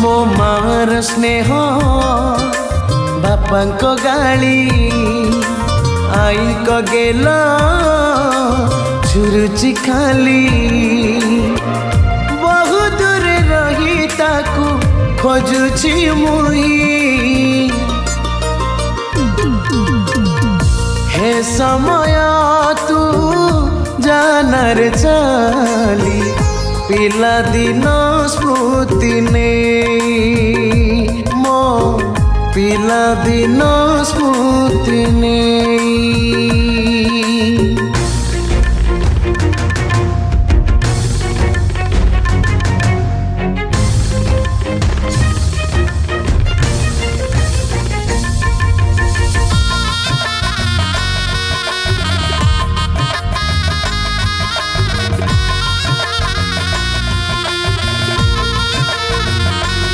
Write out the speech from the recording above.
मो मार स्नेह बापा को गाली आई को गेला छुरुची खाली बहुत दूर रही ताकू खोजुची मुई हे समय तू जानार चाली पिला दिन स्मृति ने मो पिला दिन स्मृति ने।